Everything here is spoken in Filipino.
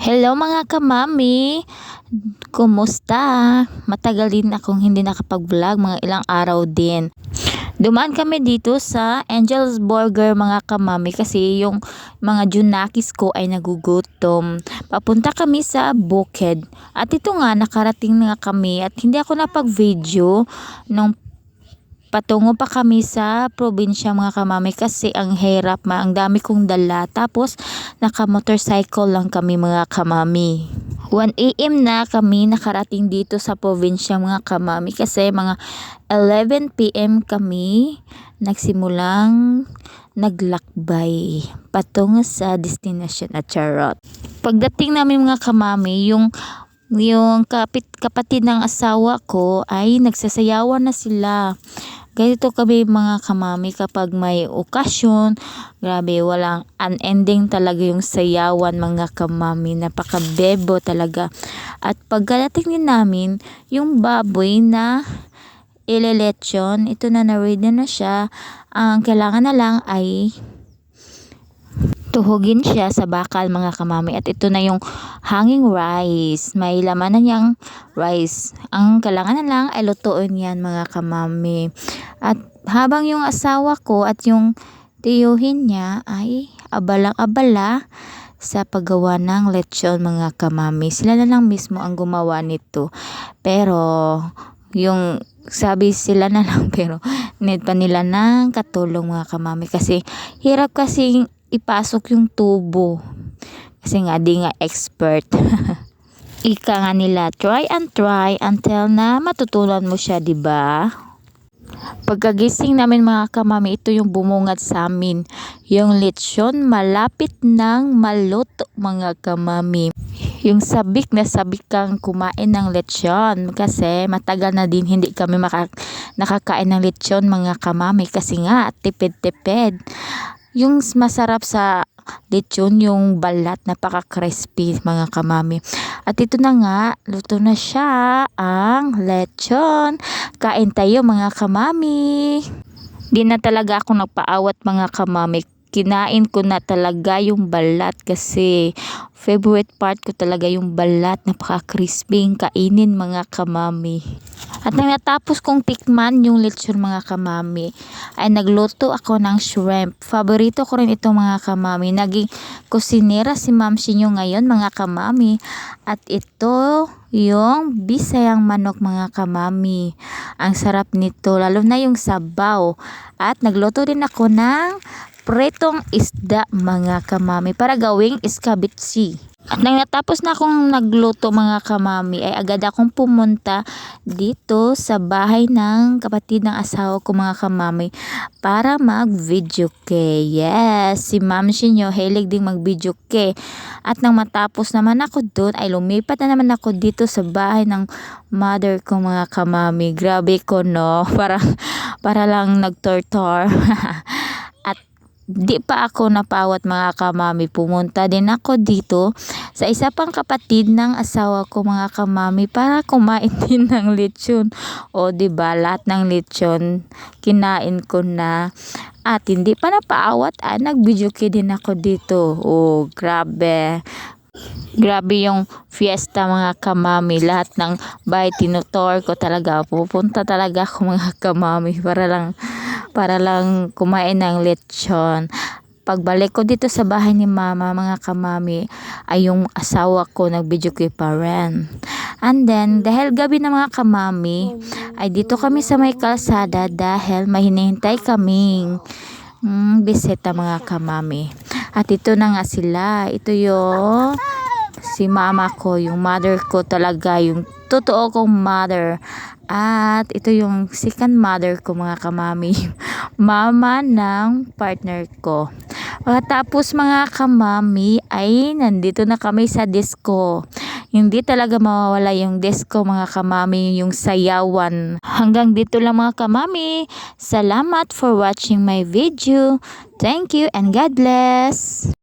Hello mga kamami! Kumusta? Matagal din akong hindi nakapag-vlog, mga ilang araw din. Dumaan kami dito sa Angel's Burger mga kamami kasi yung mga junakis ko ay nagugutom. Papunta kami sa Bukid. At ito nga, nakarating na kami at hindi ako napag-video nung patungo pa kami sa probinsya mga kamami kasi ang hirap, ang dami kong dala. Tapos naka-motorcycle lang kami mga kamami. 1 AM na kami nakarating dito sa probinsya mga kamami kasi mga 11 PM kami nagsimulang naglakbay patungo sa destination at charot. Pagdating namin mga kamami, yung kapatid ng asawa ko ay nagsasayawan na sila. Ganito kami mga kamami kapag may okasyon, grabe, walang unending talaga yung sayawan mga kamami, napakabebo talaga. At pagdating din namin, yung baboy na ilelechon, ito na ready na siya, ang kailangan na lang ay tuhugin siya sa bakal mga kamami. At ito na yung hanging rice. May laman na niyang rice. Ang kailangan na lang ay lutuin yan mga kamami. At habang yung asawa ko at yung tiyuhin niya ay abala sa paggawa ng lechon mga kamami. Sila na lang mismo ang gumawa nito. Pero yung sabi sila na lang pero need pa nila ng katulong mga kamami kasi hirap kasing ipasok yung tubo kasi nga di nga expert. Ika nga nila, try and try until na matutunan mo siya, di ba? Pagkagising namin mga kamami, ito yung bumungad sa amin, yung lechon malapit nang maluto mga kamami. Yung sabik na sabik kang kumain ng lechon kasi matagal na din hindi kami nakakain ng lechon mga kamami kasi nga tipid-tipid. Yung masarap sa lechon, yung balat, napaka-crispy mga kamami. At ito na nga, luto na siya ang lechon. Kain tayo mga kamami. Di na talaga ako nagpaawat mga kamami. Kinain ko na talaga yung balat kasi favorite part ko talaga yung balat, napaka-crispy kainin mga kamami. At nang natapos kong tikman yung lechon mga kamami, ay nagluto ako ng shrimp. Favorito ko rin ito mga kamami. Naging kusinera si Ma'am Sinyo ngayon mga kamami. At ito yung bisayang manok mga kamami. Ang sarap nito, lalo na yung sabaw. At nagluto din ako ng pretong isda mga kamami para gawing iskabitsi. At nang natapos na akong nagluto mga kamami ay agad akong pumunta dito sa bahay ng kapatid ng asawa ko mga kamami para mag-video ke. Yes, si Ma'am Sinyo hilig ding mag-video ke. At nang matapos naman ako doon ay lumipat na naman ako dito sa bahay ng mother ko mga kamami. Grabe ko no, para lang nagtortor. Di pa ako napawat mga kamami, pumunta din ako dito sa isa pang kapatid ng asawa ko mga kamami para kumain din ng lechon. O diba, lahat ng lechon kinain ko na. At hindi pa napaawat, nag-video din ako dito. Oh, grabe. Grabe yung fiesta mga kamami. Lahat ng bahay tinutor ko talaga. Pupunta talaga ako mga kamami para lang kumain ng lechon. Pagbalik ko dito sa bahay ni mama mga kamami ay yung asawa ko nag-video pa rin. And then dahil gabi na mga kamami ay dito kami sa may kalsada dahil may hinihintay kaming bisita mga kamami. At ito na nga sila. Ito yung si mama ko, yung mother ko talaga, yung totoo kong mother. At ito yung second mother ko mga kamami, mama ng partner ko. Pagkatapos mga kamami ay nandito na kami sa disco. Hindi talaga mawawala yung disco mga kamami, yung sayawan. Hanggang dito lang mga kamami. Salamat for watching my video. Thank you and God bless.